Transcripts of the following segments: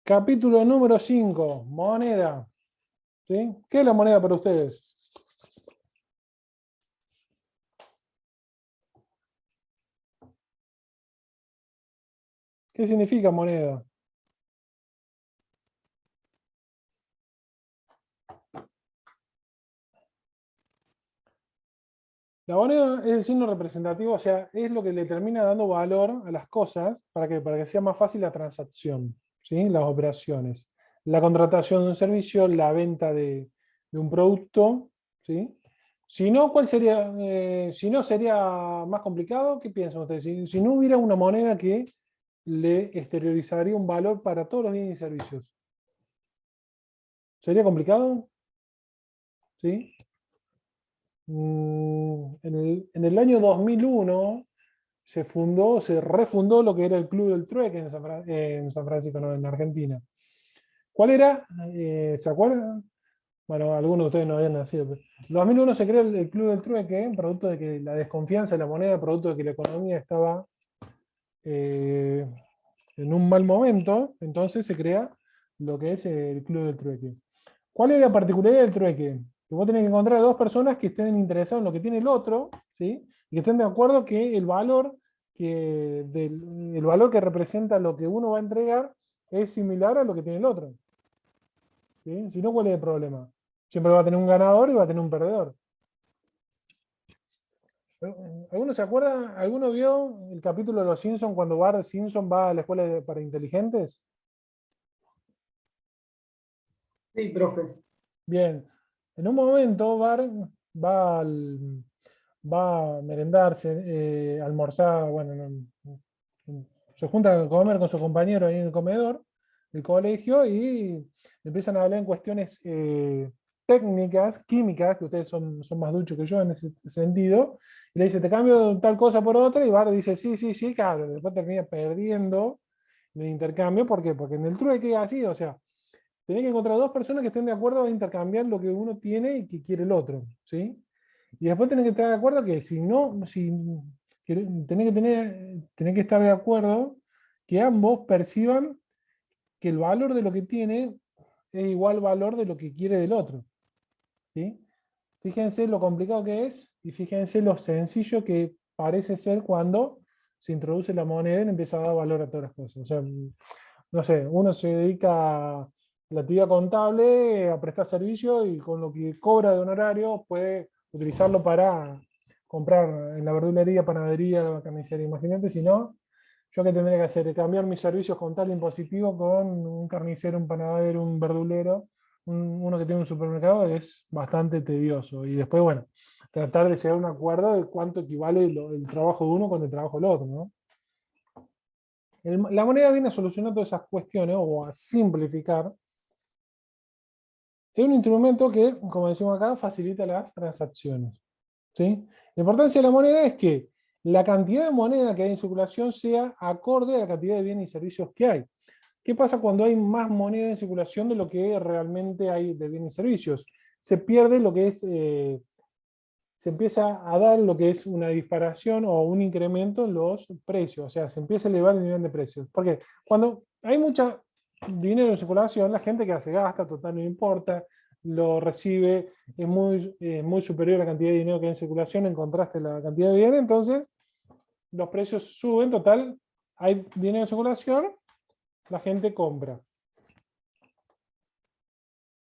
Capítulo número 5, moneda. ¿Sí? ¿Qué es la moneda para ustedes? ¿Qué significa moneda? La moneda es el signo representativo, o sea, es lo que le termina dando valor a las cosas para que sea más fácil la transacción, ¿sí? Las operaciones. La contratación de un servicio, la venta de un producto, ¿sí? Si no, ¿cuál sería? Si no, sería más complicado. ¿Qué piensan ustedes? Si no hubiera una moneda que le exteriorizaría un valor para todos los bienes y servicios, ¿sería complicado? ¿Sí? En el año 2001 se refundó lo que era el Club del Trueque en San Francisco, no, en Argentina. ¿Cuál era? ¿Se acuerdan? Bueno, algunos de ustedes no habían nacido. Pero en 2001 se creó el Club del Trueque, producto de que la desconfianza de la moneda, producto de que la economía estaba eh, en un mal momento, entonces se crea lo que es el Club del Trueque. ¿Cuál es la particularidad del trueque? Que vos tenés que encontrar dos personas que estén interesadas en lo que tiene el otro, ¿sí? Y que estén de acuerdo que el valor que representa lo que uno va a entregar es similar a lo que tiene el otro. ¿Sí? Si no, ¿cuál es el problema? Siempre va a tener un ganador y va a tener un perdedor. ¿Alguno se acuerda? ¿Alguno vio el capítulo de Los Simpsons cuando Bart Simpson va a la escuela para inteligentes? Sí, profe. Bien, en un momento Bart va, va a merendarse, almorzar, bueno, se junta a comer con su compañero ahí en el comedor del colegio y empiezan a hablar en cuestiones técnicas, químicas, que ustedes son más duchos que yo en ese sentido, y le dice, te cambio tal cosa por otra, y Bart dice, sí, sí, sí, claro, después termina perdiendo el intercambio, ¿por qué? Porque en el trueque es así, o sea, tenés que encontrar dos personas que estén de acuerdo a intercambiar lo que uno tiene y que quiere el otro, ¿sí? Y después tenés que estar de acuerdo que si no, si, tenés que estar de acuerdo que ambos perciban que el valor de lo que tiene es igual valor de lo que quiere del otro, ¿sí? Fíjense lo complicado que es y fíjense lo sencillo que parece ser cuando se introduce la moneda y empieza a dar valor a todas las cosas. O sea, no sé, uno se dedica a la actividad contable, a prestar servicio y con lo que cobra de honorario puede utilizarlo para comprar en la verdulería, panadería, carnicería. Imagínate si no, yo qué tendría que hacer, cambiar mis servicios contable impositivo con un carnicero, un panadero, un verdulero, uno que tiene un supermercado es bastante tedioso. Y después, bueno, tratar de llegar a un acuerdo de cuánto equivale el trabajo de uno con el trabajo del otro, ¿no? La moneda viene a solucionar todas esas cuestiones o a simplificar. Es un instrumento que, como decimos acá, facilita las transacciones, ¿sí? La importancia de la moneda es que la cantidad de moneda que hay en circulación sea acorde a la cantidad de bienes y servicios que hay. ¿Qué pasa cuando hay más moneda en circulación de lo que realmente hay de bienes y servicios? Se pierde lo que es, se empieza a dar lo que es una disparación o un incremento en los precios, o sea, se empieza a elevar el nivel de precios. Porque cuando hay mucho dinero en circulación, la gente que hace gasta, total no importa, lo recibe, es muy superior a la cantidad de dinero que hay en circulación en contraste a la cantidad de bienes, entonces los precios suben, total, hay dinero en circulación, la gente compra.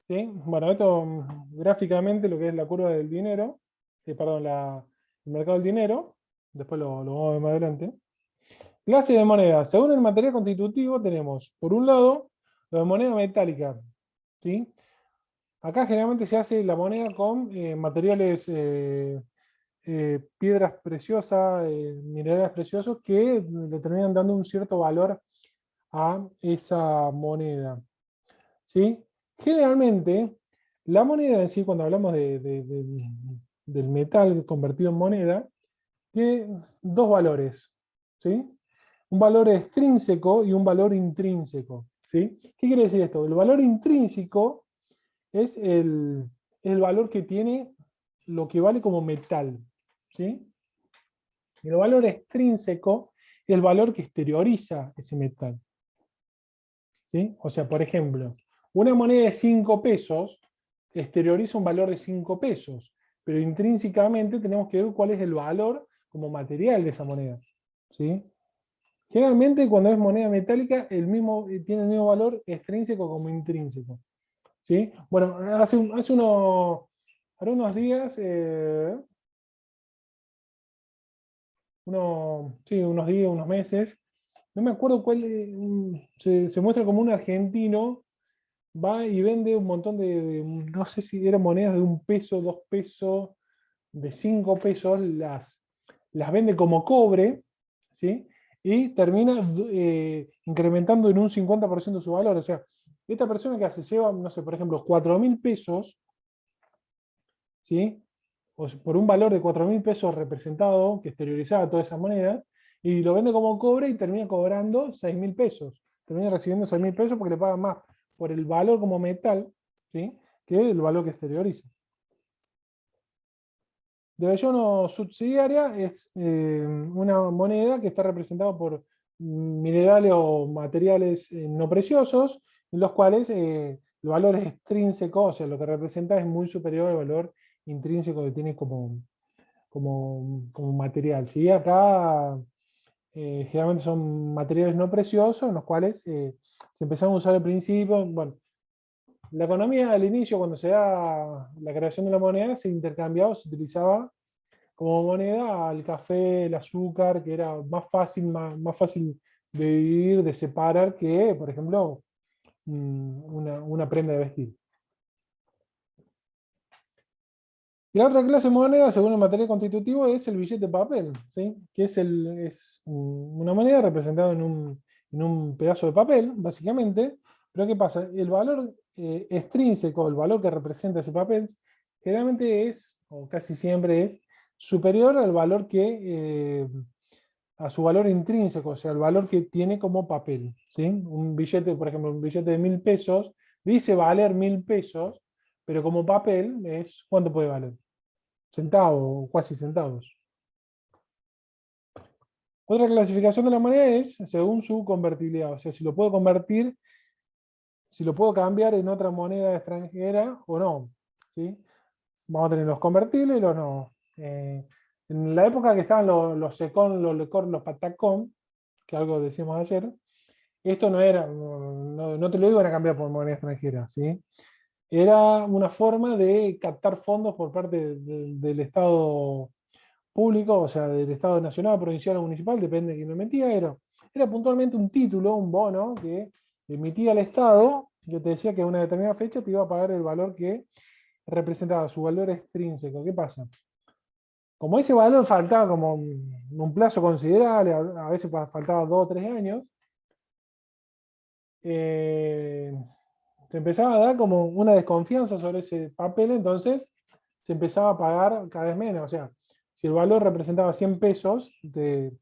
¿Sí? Bueno, esto gráficamente lo que es la curva del dinero, perdón, el mercado del dinero, después lo vamos a ver más adelante. Clase de moneda. Según el material constitutivo tenemos, por un lado, la moneda metálica. ¿Sí? Acá generalmente se hace la moneda con materiales, piedras preciosas, minerales preciosos que le terminan dando un cierto valor a esa moneda. ¿Sí? Generalmente, la moneda en sí, cuando hablamos del metal convertido en moneda, tiene dos valores, ¿sí? Un valor extrínseco y un valor intrínseco, ¿sí? ¿Qué quiere decir esto? El valor intrínseco es el valor que tiene lo que vale como metal, ¿sí? Y el valor extrínseco es el valor que exterioriza ese metal, ¿sí? O sea, por ejemplo, una moneda de 5 pesos exterioriza un valor de 5 pesos, pero intrínsecamente tenemos que ver cuál es el valor como material de esa moneda, ¿sí? Generalmente cuando es moneda metálica, tiene el mismo valor extrínseco como intrínseco, ¿sí? Bueno, hace unos días, sí, unos días, unos meses, no me acuerdo cuál, se muestra como un argentino, va y vende un montón no sé si eran monedas de 1 peso, 2 pesos, de 5 pesos, las vende como cobre, ¿sí? Y termina incrementando en un 50% su valor. O sea, esta persona que se lleva, no sé, por ejemplo, 4.000 pesos, ¿sí? Por un valor de 4.000 pesos representado, que exteriorizaba toda esa moneda, y lo vende como cobre y termina cobrando 6.000 pesos. Termina recibiendo 6.000 pesos porque le pagan más por el valor como metal, ¿sí? Que el valor que exterioriza. De Bellono subsidiaria es una moneda que está representada por minerales o materiales no preciosos, en los cuales el valor es extrínseco, o sea, lo que representa es muy superior al valor intrínseco que tiene como material. ¿Sí? Acá generalmente son materiales no preciosos, en los cuales se empezaron a usar al principio. Bueno, la economía al inicio, cuando se da la creación de la moneda, se intercambiaba, se utilizaba como moneda al café, el azúcar, que era más fácil de vivir, de separar que, por ejemplo, una prenda de vestir. Y la otra clase de moneda, según el material constitutivo, es el billete de papel, ¿sí? Que es una moneda representada en un pedazo de papel, básicamente. Pero ¿qué pasa? El valor extrínseco, el valor que representa ese papel, generalmente es, o casi siempre es, superior al valor a su valor intrínseco, o sea, el valor que tiene como papel, ¿sí? Un billete, por ejemplo, un billete de 1.000 pesos, dice valer 1.000 pesos, pero como papel ¿cuánto puede valer? Centavos, casi centavos. Otra clasificación de la moneda es según su convertibilidad, o sea, si lo puedo convertir, si lo puedo cambiar en otra moneda extranjera o no, ¿sí? Vamos a tener los convertibles y los no. En la época que estaban los secón, los lecor, los patacón, que algo decíamos ayer, esto no era, no te lo iban a cambiar por moneda extranjera, ¿sí? Era una forma de captar fondos por parte del Estado público, o sea, del Estado nacional, provincial o municipal, depende de quién lo emitía, era puntualmente un título, un bono que emitía el Estado, que te decía que a una determinada fecha te iba a pagar el valor que representaba su valor extrínseco. ¿Qué pasa? Como ese valor faltaba como un plazo considerable, a veces faltaba 2 o 3 años, eh, se empezaba a dar como una desconfianza sobre ese papel, entonces se empezaba a pagar cada vez menos. O sea, si el valor representaba 100 pesos, te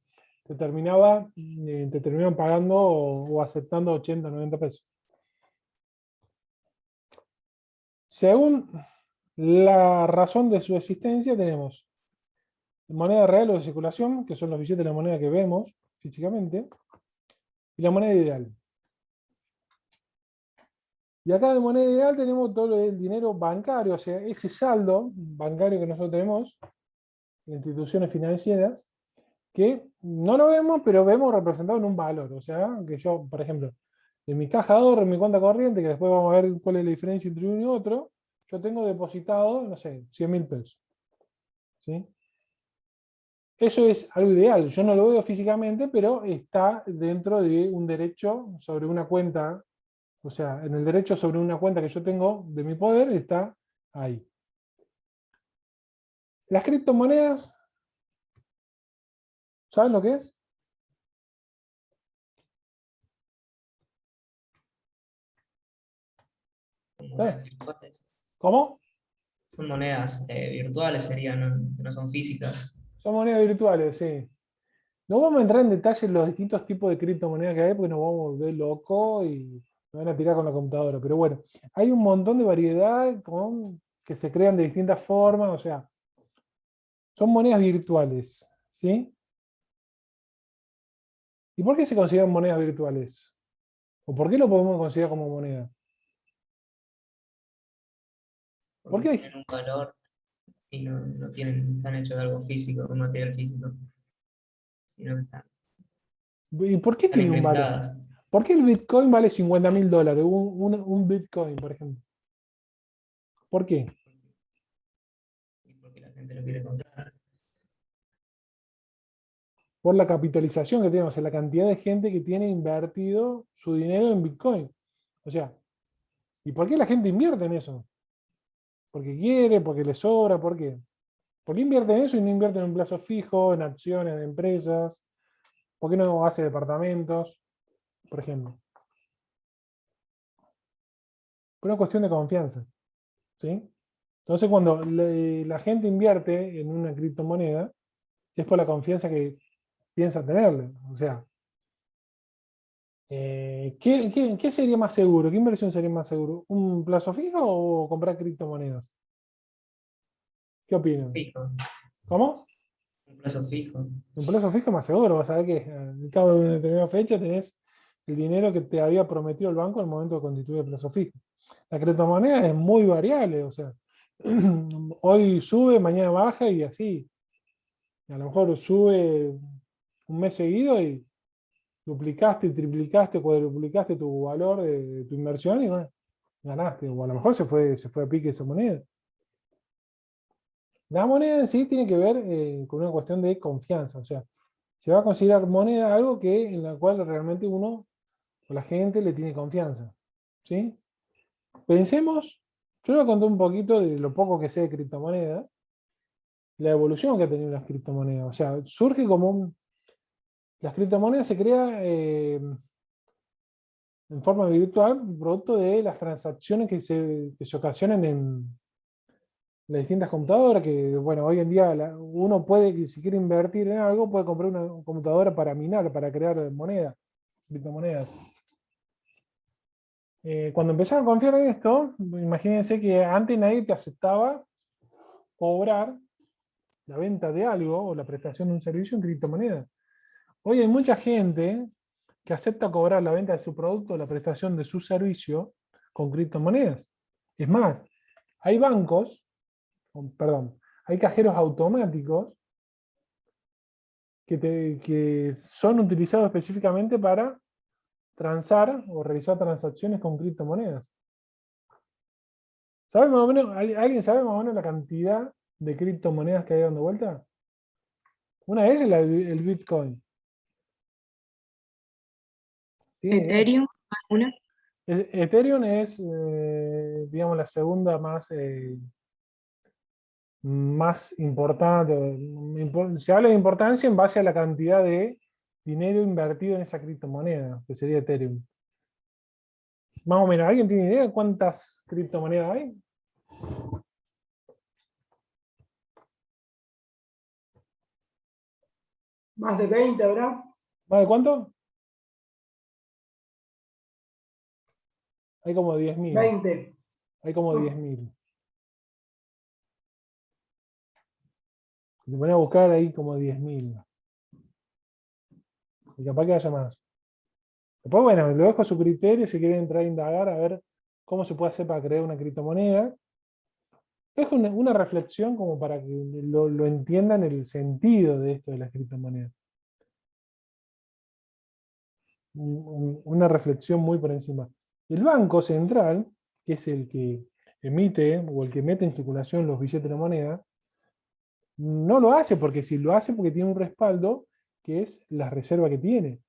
terminaban pagando o aceptando 80 o 90 pesos. Según la razón de su existencia, tenemos moneda real o de circulación, que son los billetes de la moneda que vemos físicamente, y la moneda ideal. Y acá de moneda ideal tenemos todo el dinero bancario, o sea, ese saldo bancario que nosotros tenemos en instituciones financieras, que no lo vemos, pero vemos representado en un valor. O sea, que yo, por ejemplo, en mi caja de ahorro, en mi cuenta corriente, que después vamos a ver cuál es la diferencia entre uno y otro, yo tengo depositado, no sé, 100.000 pesos. ¿Sí? Eso es algo ideal. Yo no lo veo físicamente, pero está dentro de un derecho sobre una cuenta. O sea, en el derecho sobre una cuenta que yo tengo de mi poder está ahí. Las criptomonedas, ¿saben lo que es? Monedas virtuales. ¿Cómo? Son monedas virtuales, serían, ¿no? Que no son físicas. Son monedas virtuales, sí. No vamos a entrar en detalle en los distintos tipos de criptomonedas que hay porque nos vamos a volver locos y nos van a tirar con la computadora. Pero bueno, hay un montón de variedad que se crean de distintas formas, o sea, son monedas virtuales, ¿sí? ¿Y por qué se consideran monedas virtuales? ¿O por qué lo podemos considerar como moneda? ¿Por porque qué? tienen un valor y no están hechos de algo físico, un material físico, sino que ¿Y por qué están tiene un valor? encriptadas. ¿Por qué el Bitcoin vale $50.000? Un Bitcoin, por ejemplo. ¿Por qué? Y porque la gente lo quiere comprar. Por la capitalización que tenemos, o sea, la cantidad de gente que tiene invertido su dinero en Bitcoin. O sea, ¿y por qué la gente invierte en eso? ¿Porque quiere? ¿Porque le sobra? ¿Por qué? ¿Por qué invierte en eso y no invierte en un plazo fijo, en acciones de empresas? ¿Por qué no hace departamentos, por ejemplo? Por una cuestión de confianza. ¿Sí? Entonces, cuando la gente invierte en una criptomoneda, es por la confianza que piensa tenerle. O sea, ¿qué sería más seguro? ¿Qué inversión sería más seguro? ¿Un plazo fijo o comprar criptomonedas? ¿Qué opinan? Fijo, ¿Cómo? un plazo fijo. Un plazo fijo es más seguro. Vas a ver que al cabo de una determinada fecha tenés el dinero que te había prometido el banco al momento de constituir el plazo fijo. La criptomoneda es muy variable, o sea, hoy sube, mañana baja y así. A lo mejor sube un mes seguido y duplicaste, triplicaste, cuadruplicaste tu valor de tu inversión y bueno, ganaste. O a lo mejor se fue a pique esa moneda. La moneda en sí tiene que ver con una cuestión de confianza. O sea, se va a considerar moneda algo en la cual realmente uno o la gente le tiene confianza. ¿Sí? Pensemos, yo les conté un poquito de lo poco que sé de criptomonedas, la evolución que ha tenido las criptomonedas. O sea, surge como las criptomonedas se crea en forma virtual, producto de las transacciones que se ocasionan en las distintas computadoras, que bueno, hoy en día uno puede, si quiere invertir en algo, puede comprar una computadora para minar, para crear moneda, criptomonedas. Cuando empezaron a confiar en esto, imagínense que antes nadie te aceptaba cobrar la venta de algo o la prestación de un servicio en criptomonedas. Hoy hay mucha gente que acepta cobrar la venta de su producto o la prestación de su servicio con criptomonedas. Es más, hay bancos, perdón, hay cajeros automáticos que son utilizados específicamente para transar o realizar transacciones con criptomonedas. ¿Sabe más o menos, alguien sabe más o menos la cantidad de criptomonedas que hay dando vuelta? Una de ellas es el Bitcoin. ¿Tiene idea? Ethereum, una. Ethereum es, digamos, la segunda más importante. Se habla de importancia en base a la cantidad de dinero invertido en esa criptomoneda, que sería Ethereum. Más o menos, ¿alguien tiene idea de cuántas criptomonedas hay? Más de 20 habrá. ¿Más de cuánto? Hay como 10.000. 20. Hay como No, 10.000. Me voy a buscar ahí como 10.000. Y capaz que haya más. Después, bueno, lo dejo a su criterio si quieren entrar a indagar a ver cómo se puede hacer para crear una criptomoneda. Es una reflexión como para que lo entiendan el sentido de esto de las criptomonedas. Una reflexión muy por encima. El Banco Central, que es el que emite o el que mete en circulación los billetes de moneda, no lo hace porque si lo hace porque tiene un respaldo que es la reserva que tiene.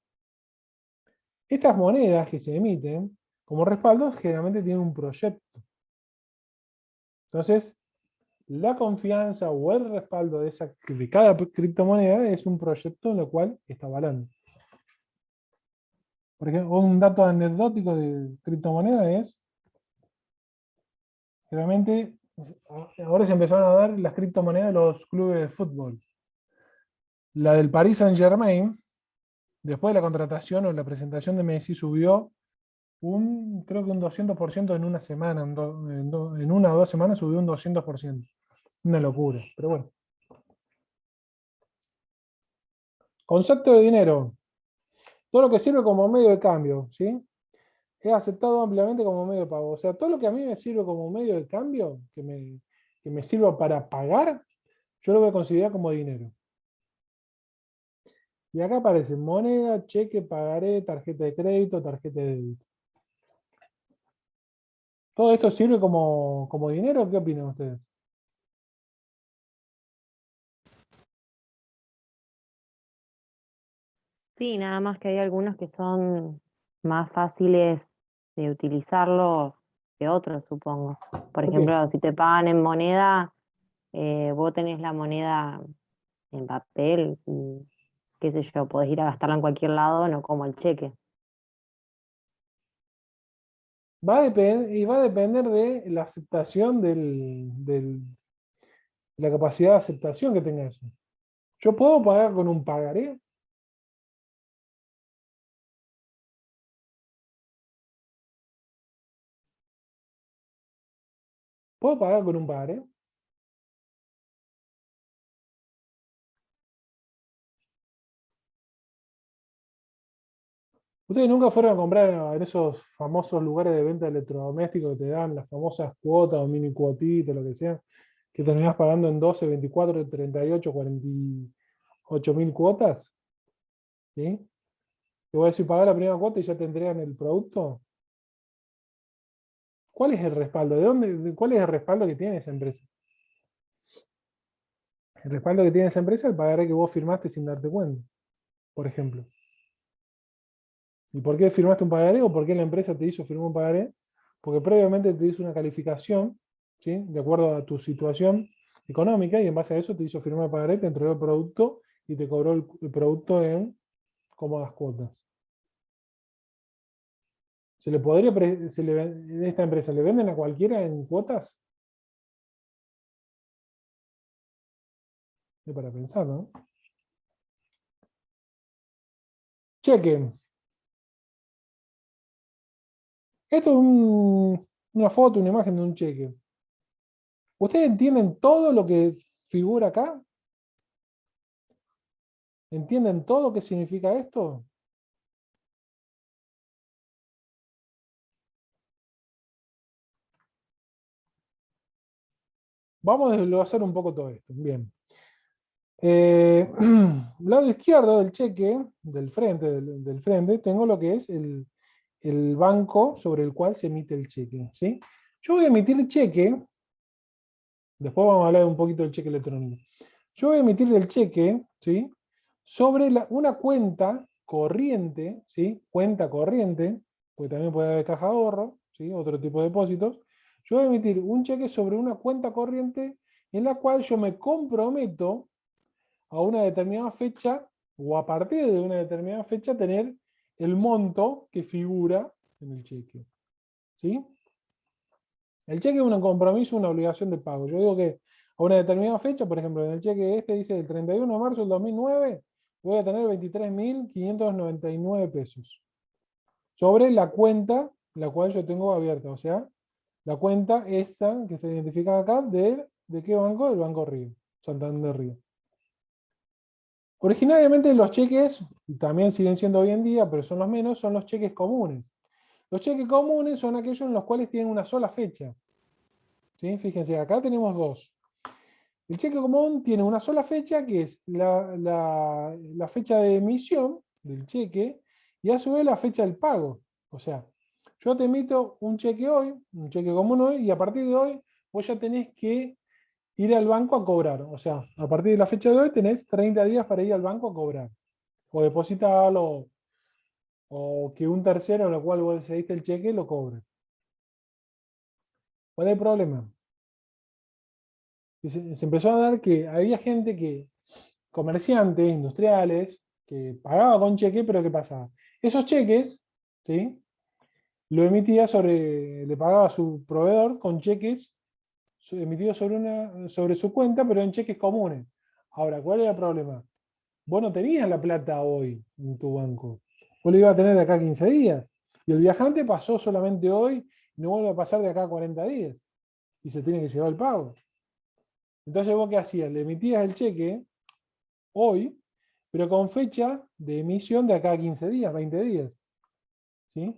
Estas monedas que se emiten como respaldo generalmente tienen un proyecto. Entonces, la confianza o el respaldo de cada criptomoneda es un proyecto en el cual está avalando. Por ejemplo, un dato anecdótico de criptomoneda es, realmente, ahora se empezaron a dar las criptomonedas de los clubes de fútbol. La del Paris Saint-Germain, después de la contratación o la presentación de Messi, subió creo que un 200% en una semana, en una o 2 semanas subió un 200%. Una locura, pero bueno. Concepto de dinero. Todo lo que sirve como medio de cambio, ¿sí? es aceptado ampliamente como medio de pago. O sea, todo lo que a mí me sirve como medio de cambio, que me sirva para pagar, yo lo voy a considerar como dinero. Y acá aparece moneda, cheque, pagaré, tarjeta de crédito, tarjeta de débito. ¿Todo esto sirve como dinero? ¿Qué opinan ustedes? Sí, nada más que hay algunos que son más fáciles de utilizarlos que otros, supongo. Por ¿Por qué? ejemplo, si te pagan en moneda, vos tenés la moneda en papel y qué sé yo, podés ir a gastarla en cualquier lado, no como el cheque. Y va a depender de la aceptación la capacidad de aceptación que tenga eso. ¿Yo puedo pagar con un pagaré? ¿Puedo pagar con un pagaré? ¿Ustedes nunca fueron a comprar en esos famosos lugares de venta de electrodomésticos que te dan las famosas cuotas o mini cuotitas, lo que sea, que terminás pagando en 12, 24, 38, 48.000 cuotas? ¿Sí? Te voy a decir, pagar la primera cuota y ya te entregan el producto. ¿Cuál es el respaldo? ¿Cuál es el respaldo que tiene esa empresa? El respaldo que tiene esa empresa es el pagaré que vos firmaste sin darte cuenta, por ejemplo. ¿Y por qué firmaste un pagaré o por qué la empresa te hizo firmar un pagaré? Porque previamente te hizo una calificación, ¿sí? De acuerdo a tu situación económica, y en base a eso te hizo firmar el pagaré, te entregó el producto y te cobró el producto en cómodas cuotas. ¿Se le podría, esta empresa le venden a cualquiera en cuotas? Es para pensar, ¿no? Cheque. Esto es una foto, una imagen de un cheque. ¿Ustedes entienden todo lo que figura acá? ¿Entienden todo lo que significa esto? Vamos a desglosar un poco todo esto. Bien. Lado izquierdo del cheque, del frente, tengo lo que es el banco sobre el cual se emite el cheque. ¿Sí? Yo voy a emitir el cheque, después vamos a hablar un poquito del cheque electrónico. Yo voy a emitir el cheque, ¿sí? Sobre una cuenta corriente, ¿sí? Cuenta corriente, porque también puede haber caja de ahorro, ¿sí? Otro tipo de depósitos. Yo voy a emitir un cheque sobre una cuenta corriente en la cual yo me comprometo a una determinada fecha o a partir de una determinada fecha tener el monto que figura en el cheque. ¿Sí? El cheque es un compromiso, una obligación de pago. Yo digo que a una determinada fecha, por ejemplo, en el cheque este dice el 31 de marzo del 2009, voy a tener 23.599 pesos sobre la cuenta la cual yo tengo abierta. O sea, la cuenta esta que se identifica acá ¿de qué banco? Del Banco Río, Santander Río. Originariamente los cheques, y también siguen siendo hoy en día, pero son los menos, son los cheques comunes. Los cheques comunes son aquellos en los cuales tienen una sola fecha. ¿Sí? Fíjense, acá tenemos dos. El cheque común tiene una sola fecha, que es la fecha de emisión del cheque, y a su vez la fecha del pago. O sea, yo te emito un cheque hoy, un cheque común hoy, y a partir de hoy vos ya tenés que ir al banco a cobrar. O sea, a partir de la fecha de hoy tenés 30 días para ir al banco a cobrar. O depositarlo, o que un tercero, al cual vos le diste el cheque, lo cobre. ¿Cuál es el problema? Que se empezó a dar que había gente comerciantes, industriales, que pagaba con cheque, pero ¿qué pasaba? Esos cheques, ¿sí? Lo emitía le pagaba a su proveedor con cheques emitidos sobre su cuenta, pero en cheques comunes. Ahora, ¿cuál es el problema? Vos no tenías la plata hoy en tu banco. Vos lo ibas a tener de acá a 15 días. Y el viajante pasó solamente hoy y no vuelve a pasar de acá a 40 días. Y se tiene que llevar el pago. Entonces, ¿vos qué hacías? Le emitías el cheque hoy, pero con fecha de emisión de acá a 15 días, 20 días. ¿Sí?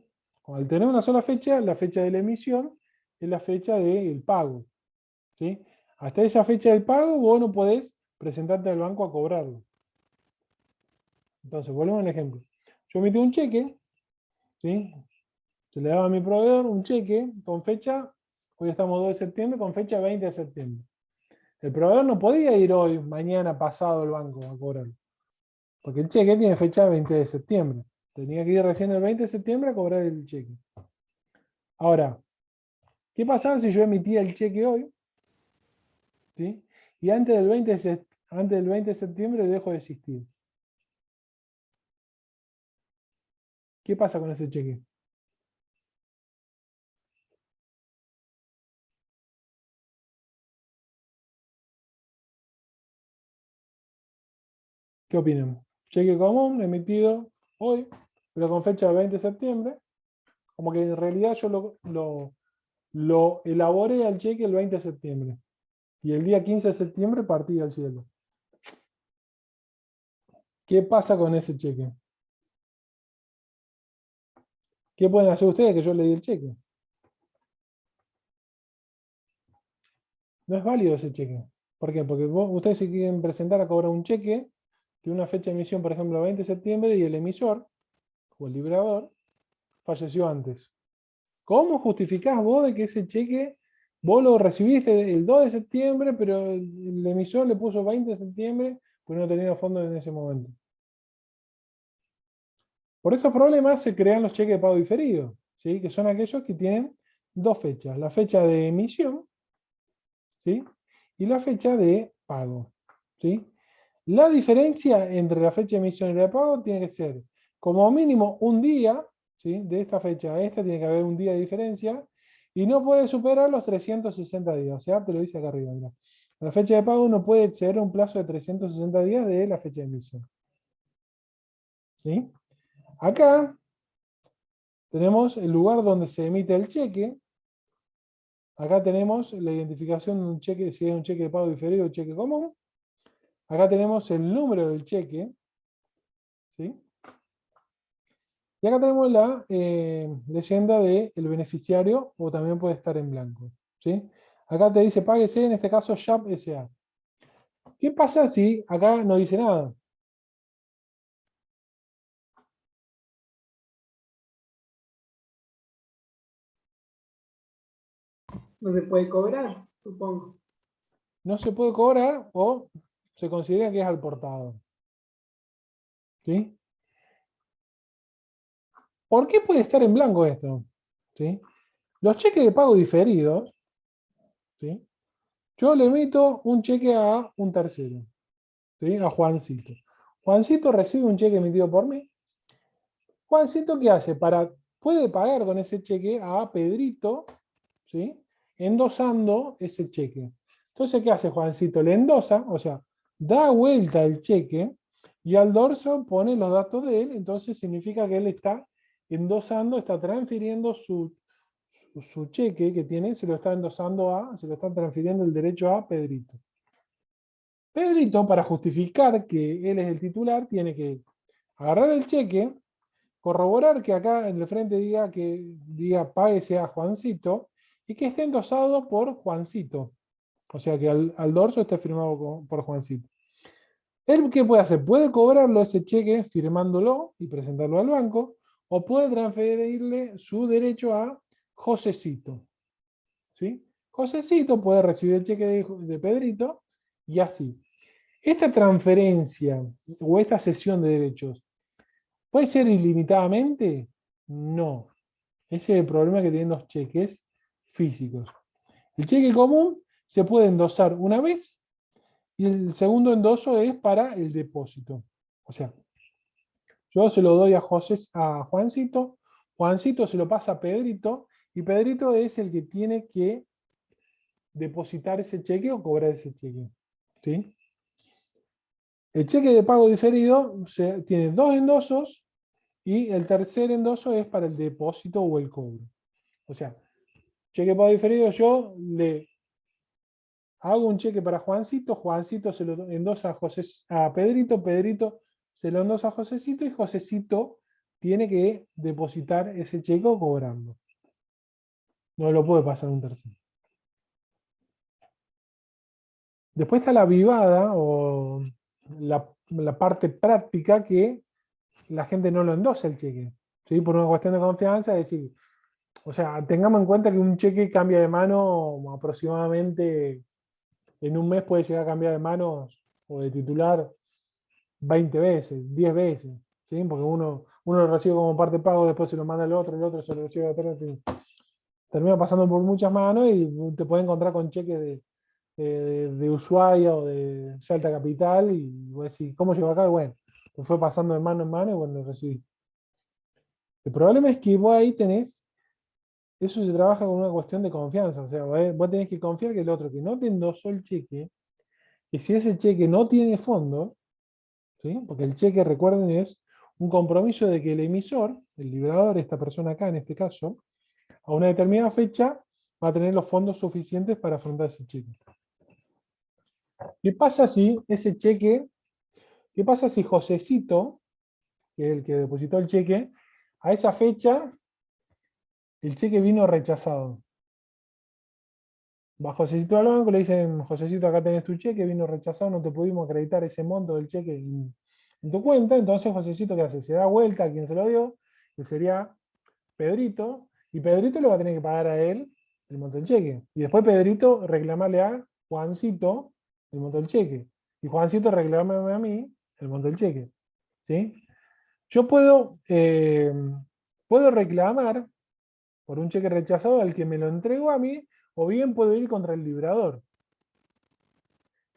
Al tener una sola fecha, la fecha de la emisión es la fecha del pago. ¿Sí? Hasta esa fecha del pago vos no podés presentarte al banco a cobrarlo. Entonces, volvemos al ejemplo. Yo emití un cheque, ¿sí? Se le daba a mi proveedor un cheque con fecha, hoy estamos 2 de septiembre, con fecha 20 de septiembre. El proveedor no podía ir hoy, mañana, pasado al banco a cobrarlo. Porque el cheque tiene fecha 20 de septiembre. Tenía que ir recién el 20 de septiembre a cobrar el cheque. Ahora, ¿qué pasaba si yo emitía el cheque hoy? ¿Sí? Y antes del 20 de septiembre dejo de existir. ¿Qué pasa con ese cheque? ¿Qué opinan? Cheque común emitido hoy, pero con fecha 20 de septiembre. Como que en realidad yo lo elaboré al cheque el 20 de septiembre. Y el día 15 de septiembre partí al cielo. ¿Qué pasa con ese cheque? ¿Qué pueden hacer ustedes que yo le di el cheque? No es válido ese cheque. ¿Por qué? Porque ustedes se quieren presentar a cobrar un cheque de una fecha de emisión, por ejemplo, 20 de septiembre, y el emisor, o el liberador, falleció antes. ¿Cómo justificás vos de que ese cheque vos lo recibiste el 2 de septiembre, pero el emisor le puso 20 de septiembre porque no tenía fondos en ese momento? Por esos problemas se crean los cheques de pago diferido, ¿sí? Que son aquellos que tienen dos fechas, la fecha de emisión, ¿sí? Y la fecha de pago, ¿sí? La diferencia entre la fecha de emisión y la de pago tiene que ser como mínimo un día, ¿sí? De esta fecha a esta tiene que haber un día de diferencia y no puede superar los 360 días. O sea, te lo dice acá arriba. Mirá. La fecha de pago no puede exceder un plazo de 360 días de la fecha de emisión. ¿Sí? Acá tenemos el lugar donde se emite el cheque. Acá tenemos la identificación de un cheque, si es un cheque de pago diferido o cheque común. Acá tenemos el número del cheque. ¿Sí? Y acá tenemos la leyenda del beneficiario, o también puede estar en blanco. ¿Sí? Acá te dice páguese, en este caso SHAP SA. ¿Qué pasa si acá no dice nada? No se puede cobrar, supongo. No se puede cobrar o se considera que es al portador. ¿Sí? ¿Por qué puede estar en blanco esto? ¿Sí? Los cheques de pago diferidos, ¿sí? Yo le emito un cheque a un tercero, ¿sí? A Juancito. Juancito recibe un cheque emitido por mí. Juancito, ¿qué hace? Puede pagar con ese cheque a Pedrito, ¿sí? Endosando ese cheque. Entonces, ¿qué hace Juancito? Le endosa, o sea, da vuelta el cheque y al dorso pone los datos de él, entonces significa que él está endosando, está transfiriendo su cheque que tiene, se lo está transfiriendo el derecho a Pedrito. Pedrito, para justificar que él es el titular, tiene que agarrar el cheque, corroborar que acá en el frente diga páguese a Juancito y que esté endosado por Juancito. O sea que al dorso esté firmado por Juancito. ¿Él qué puede hacer? Puede cobrarlo ese cheque firmándolo y presentarlo al banco, o puede transferirle su derecho a Josecito. ¿Sí? Josecito puede recibir el cheque de Pedrito y así. Esta transferencia o esta cesión de derechos, ¿puede ser ilimitadamente? No. Ese es el problema que tienen los cheques físicos. El cheque común se puede endosar una vez y el segundo endoso es para el depósito. O sea, yo se lo doy a Juancito, Juancito se lo pasa a Pedrito y Pedrito es el que tiene que depositar ese cheque o cobrar ese cheque. ¿Sí? El cheque de pago diferido tiene dos endosos y el tercer endoso es para el depósito o el cobro. O sea, cheque de pago diferido, yo le hago un cheque para Juancito, Juancito se lo endosa a Pedrito, Pedrito se lo endosa a Josecito y Josecito tiene que depositar ese cheque o cobrarlo. No lo puede pasar un tercero. Después está la vivada o la parte práctica que la gente no lo endosa el cheque. ¿Sí? Por una cuestión de confianza, es decir, o sea, tengamos en cuenta que un cheque cambia de mano aproximadamente en un mes puede llegar a cambiar de manos o de titular 20 veces, 10 veces, ¿sí? Porque uno lo recibe como parte de pago, después se lo manda al otro, el otro se lo recibe a otro, en fin. Termina pasando por muchas manos y te puedes encontrar con cheques de Ushuaia o de Salta Capital y vos decís, ¿cómo llegó acá? Y bueno, te fue pasando de mano en mano y bueno, lo recibí. El problema es que vos ahí tenés, eso se trabaja con una cuestión de confianza, o sea, vos tenés que confiar que el otro que no te endosó el cheque, y si ese cheque no tiene fondo, ¿sí? Porque el cheque, recuerden, es un compromiso de que el emisor, el librador, esta persona acá en este caso, a una determinada fecha va a tener los fondos suficientes para afrontar ese cheque. ¿Qué pasa si ese cheque, qué pasa si Josecito, que es el que depositó el cheque, a esa fecha el cheque vino rechazado? Va Josecito al banco, le dicen, Josecito, acá tenés tu cheque, vino rechazado, no te pudimos acreditar ese monto del cheque en tu cuenta. Entonces Josecito, ¿qué hace? Se da vuelta a quien se lo dio, que sería Pedrito, y Pedrito le va a tener que pagar a él el monto del cheque. Y después Pedrito reclamarle a Juancito el monto del cheque. Y Juancito reclamarme a mí el monto del cheque. ¿Sí? Yo puedo reclamar por un cheque rechazado al que me lo entregó a mí, o bien puedo ir contra el librador.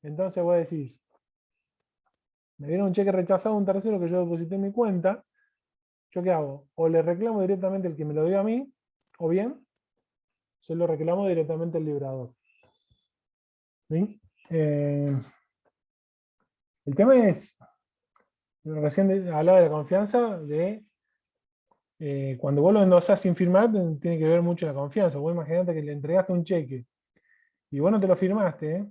Entonces vos decís, me dieron un cheque rechazado a un tercero que yo deposité en mi cuenta, ¿yo qué hago? O le reclamo directamente al que me lo dio a mí, o bien se lo reclamo directamente al librador. ¿Sí? El tema es, recién hablaba de la confianza, de cuando vos lo endosás sin firmar, tiene que ver mucho la confianza. Vos imaginate que le entregaste un cheque y vos no te lo firmaste,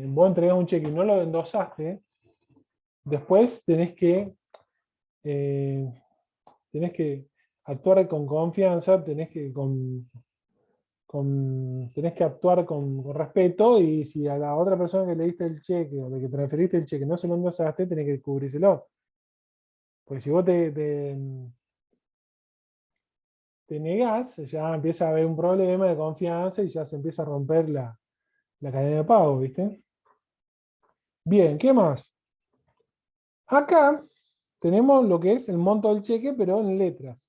vos entregás un cheque y no lo endosaste, después eh, tenés que actuar con confianza, tenés que actuar con respeto, y si a la otra persona que le diste el cheque o de que transferiste el cheque no se lo endosaste, tenés que cubrírselo. Porque si vos te negás, ya empieza a haber un problema de confianza y ya se empieza a romper la cadena de pago, ¿viste? Bien, ¿qué más? Acá tenemos lo que es el monto del cheque, pero en letras.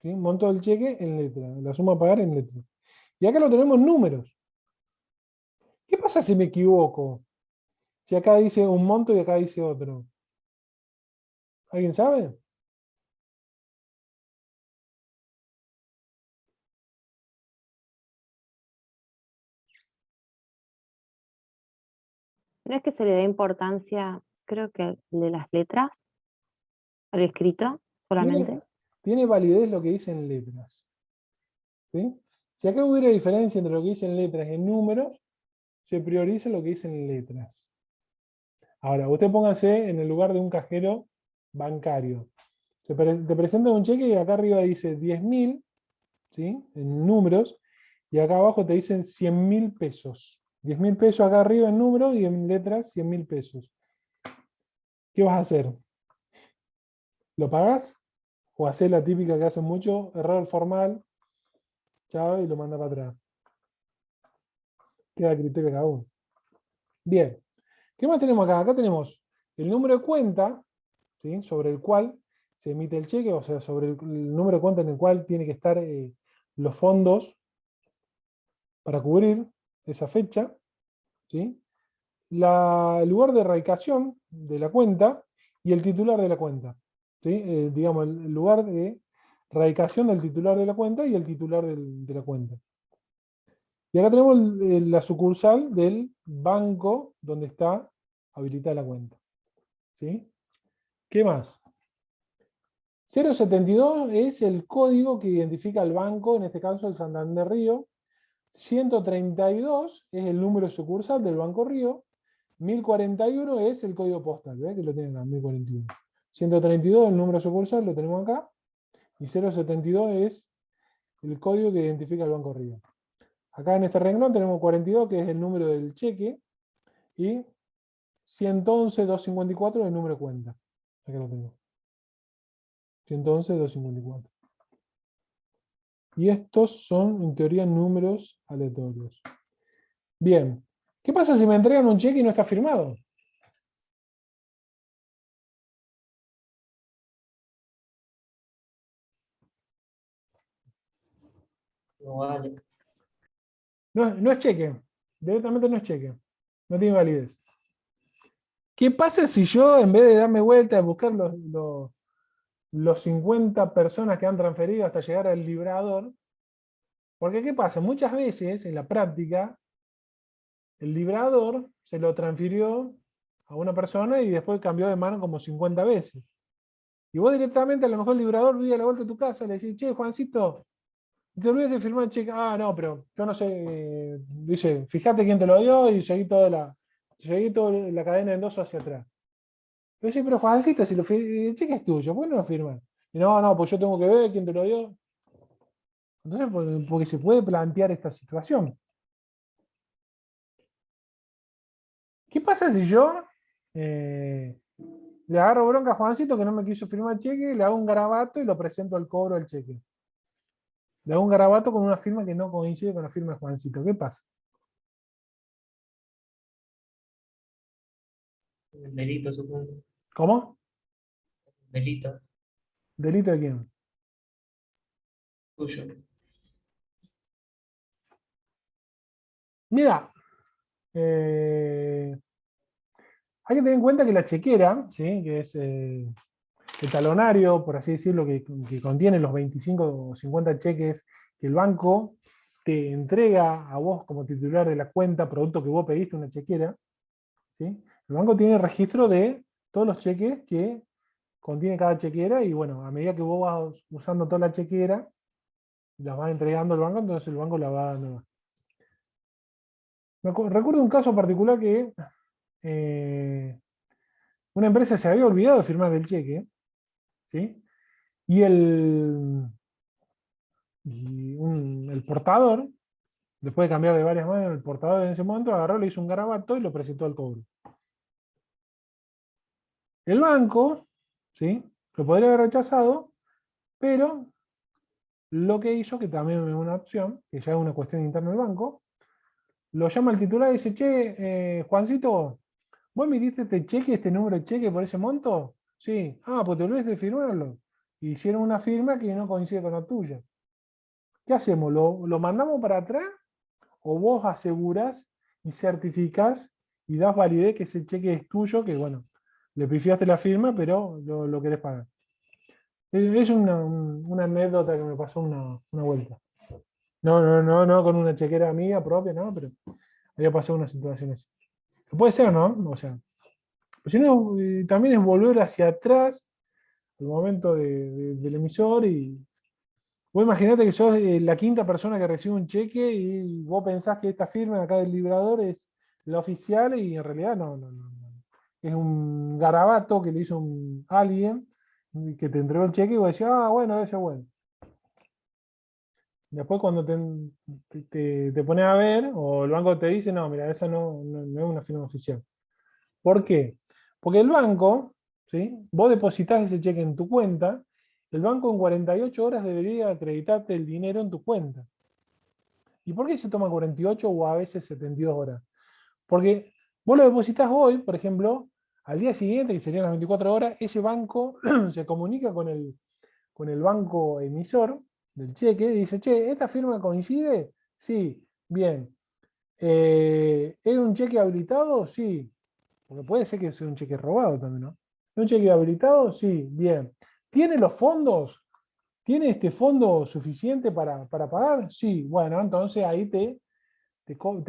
¿Sí? Monto del cheque en letras, la suma a pagar en letras. Y acá lo tenemos en números. ¿Qué pasa si me equivoco? Si acá dice un monto y acá dice otro. ¿Alguien sabe? No es que se le dé importancia, creo que de las letras al escrito solamente. Tiene validez lo que dicen letras. ¿Sí? Si acá hubiera diferencia entre lo que dicen letras y números, se prioriza lo que dicen letras. Ahora, usted póngase en el lugar de un cajero bancario. Te presenta un cheque y acá arriba dice 10.000, ¿sí? En números, y acá abajo te dicen 100.000 pesos. 10.000 pesos acá arriba en números y en letras 100.000 pesos. ¿Qué vas a hacer? ¿Lo pagás? ¿O hacés la típica que hacen mucho, error formal, chao, y lo manda para atrás? Queda a criterio de cada uno. Bien. ¿Qué más tenemos acá? Acá tenemos el número de cuenta, ¿sí? Sobre el cual se emite el cheque, o sea, sobre el número de cuenta en el cual tiene que estar los fondos para cubrir esa fecha, ¿sí? El lugar de radicación de la cuenta y el titular de la cuenta. ¿Sí? Digamos, el lugar de radicación del titular de la cuenta y el titular de la cuenta. Y acá tenemos la sucursal del banco donde está habilitada la cuenta. ¿Sí? ¿Qué más? 072 es el código que identifica al banco, en este caso el Santander Río. 132 es el número sucursal del Banco Río. 1041 es el código postal, ¿ves? Que lo tienen acá, 1041. 132, el número sucursal, lo tenemos acá. Y 072 es el código que identifica el banco arriba. Acá en este renglón tenemos 42, que es el número del cheque, y 111.254 es el número de cuenta. Acá lo tengo. 111.254. Y estos son, en teoría, números aleatorios. Bien. ¿Qué pasa si me entregan un cheque y no está firmado? No vale. No es cheque. Directamente no es cheque. No tiene validez. ¿Qué pasa si yo, en vez de darme vuelta a buscar los 50 personas que han transferido hasta llegar al librador? Porque ¿qué pasa? Muchas veces, en la práctica, el librador se lo transfirió a una persona y después cambió de mano como 50 veces. Y vos directamente, a lo mejor el librador vive a la vuelta de tu casa, le decís, che, Juancito, te olvides de firmar el cheque. Ah, no, pero yo no sé. Dice, fíjate quién te lo dio y seguí toda la cadena de endoso hacia atrás. Pero sí, pero Juancito, si el cheque es tuyo, ¿por qué no lo firmas? Y no, pues yo tengo que ver quién te lo dio. Entonces, porque se puede plantear esta situación. ¿Qué pasa si yo le agarro bronca a Juancito que no me quiso firmar el cheque, le hago un garabato y lo presento al cobro del cheque? Le hago un garabato con una firma que no coincide con la firma de Juancito. ¿Qué pasa? Un delito, supongo. ¿Cómo? Delito ¿Delito de quién? tuyo. Mira, hay que tener en cuenta que la chequera, ¿sí? Que es el talonario, por así decirlo, que contiene los 25 o 50 cheques que el banco te entrega a vos como titular de la cuenta, producto que vos pediste una chequera, ¿sí? El banco tiene registro de todos los cheques que contiene cada chequera y bueno, a medida que vos vas usando toda la chequera, las vas entregando al banco, entonces el banco la va dando. Recuerdo un caso particular que una empresa se había olvidado de firmar el cheque, ¿sí? Y el portador, después de cambiar de varias manos, el portador en ese momento agarró, le hizo un garabato y lo presentó al cobro. El banco, ¿sí? Lo podría haber rechazado, pero lo que hizo, que también es una opción, que ya es una cuestión interna del banco, lo llama al titular y dice, che, Juancito, ¿vos me diste este cheque, este número de cheque por ese monto? Sí. Ah, pues te olvides de firmarlo. Hicieron una firma que no coincide con la tuya. ¿Qué hacemos? ¿Lo mandamos para atrás? ¿O vos asegurás y certificás y das validez que ese cheque es tuyo, que bueno, le pifiaste la firma, pero lo querés pagar? Es una anécdota que me pasó una vuelta. No con una chequera mía propia, no, pero había pasado una situación así. Puede ser, ¿no? O sea, pues si no, también es volver hacia atrás al momento del emisor y vos imaginate que sos la quinta persona que recibe un cheque y vos pensás que esta firma de acá del librador es la oficial y en realidad no. Es un garabato que le hizo alguien que te entregó el cheque y vos decís, ah, bueno, ese es bueno. Después cuando te pones a ver, o el banco te dice, no, mira, esa no es una firma oficial. ¿Por qué? Porque el banco, ¿sí? Vos depositas ese cheque en tu cuenta, el banco en 48 horas debería acreditarte el dinero en tu cuenta. ¿Y por qué se toma 48 o a veces 72 horas? Porque vos lo depositas hoy, por ejemplo, al día siguiente, que serían las 24 horas, ese banco se comunica con el banco emisor del cheque y dice, che, ¿esta firma coincide? Sí, bien. ¿Es un cheque habilitado? Sí. Porque puede ser que sea un cheque robado también, ¿no? ¿Es un cheque habilitado? Sí, bien. ¿Tiene los fondos? ¿Tiene este fondo suficiente para pagar? Sí, bueno, entonces ahí te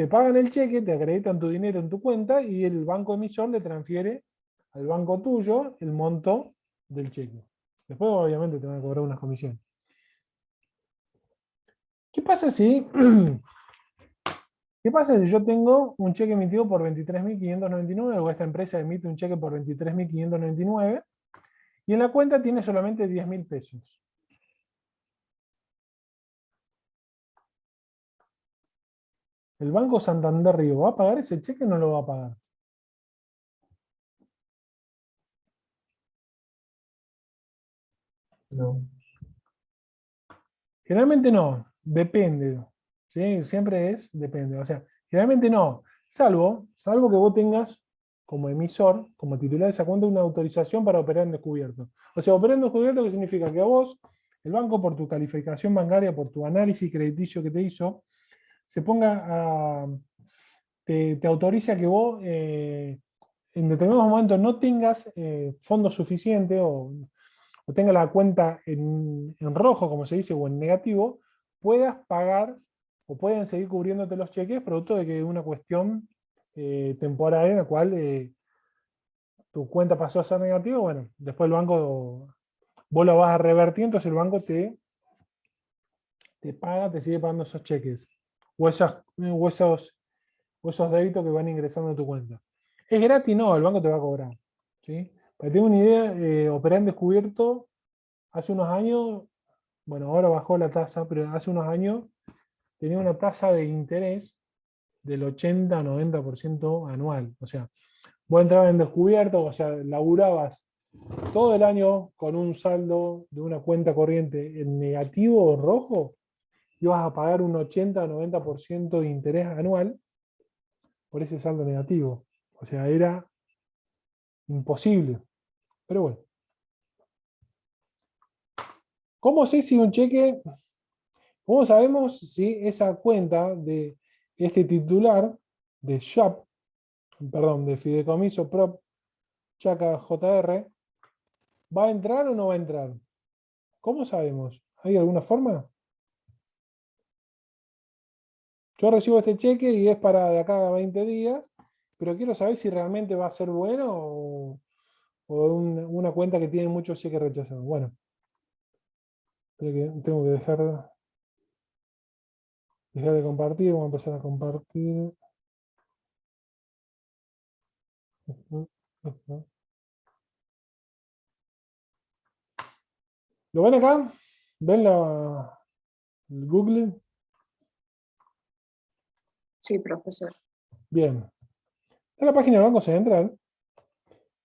pagan el cheque, te acreditan tu dinero en tu cuenta y el banco emisor le transfiere al banco tuyo el monto del cheque. Después, obviamente, te van a cobrar unas comisiones. ¿Qué pasa si ¿Qué pasa si yo tengo un cheque emitido por 23.599 o esta empresa emite un cheque por 23.599 Y en la cuenta tiene solamente 10.000 pesos. ¿El Banco Santander Río va a pagar ese cheque o no lo va a pagar? No. Generalmente no, depende. ¿Sí? Siempre es, depende. O sea, generalmente no, salvo que vos tengas como emisor, como titular de esa cuenta, una autorización para operar en descubierto. O sea, operar en descubierto, ¿qué significa? Que a vos, el banco, por tu calificación bancaria, por tu análisis crediticio que te hizo, se ponga a, te autoriza que vos en determinados momentos no tengas fondos suficientes o tenga la cuenta en rojo, como se dice, o en negativo, puedas pagar o pueden seguir cubriéndote los cheques producto de que es una cuestión temporal en la cual tu cuenta pasó a ser negativa, bueno, después el banco, vos lo vas a revertir, entonces el banco te paga, te sigue pagando esos cheques o esos débitos que van ingresando a tu cuenta. ¿Es gratis? No, el banco te va a cobrar. ¿Sí? Para que tengas una idea, operar en descubierto hace unos años, bueno, ahora bajó la tasa, pero hace unos años tenía una tasa de interés del 80-90% anual. O sea, vos entrabas en descubierto, o sea, laburabas todo el año con un saldo de una cuenta corriente en negativo o rojo, ibas a pagar un 80-90% de interés anual por ese saldo negativo. O sea, era imposible. Pero bueno. ¿Cómo sé si un cheque, cómo sabemos si esa cuenta de este titular de SHAP, perdón, de Fideicomiso Prop Chaca JR, va a entrar o no va a entrar? ¿Cómo sabemos? ¿Hay alguna forma? Yo recibo este cheque y es para de acá a 20 días, pero quiero saber si realmente va a ser bueno o una cuenta que tiene muchos cheques rechazados. Bueno, creo que tengo que dejar de compartir, vamos a empezar a compartir. ¿Lo ven acá? ¿Ven el Google? Sí, profesor. Bien. Esta es la página del Banco Central,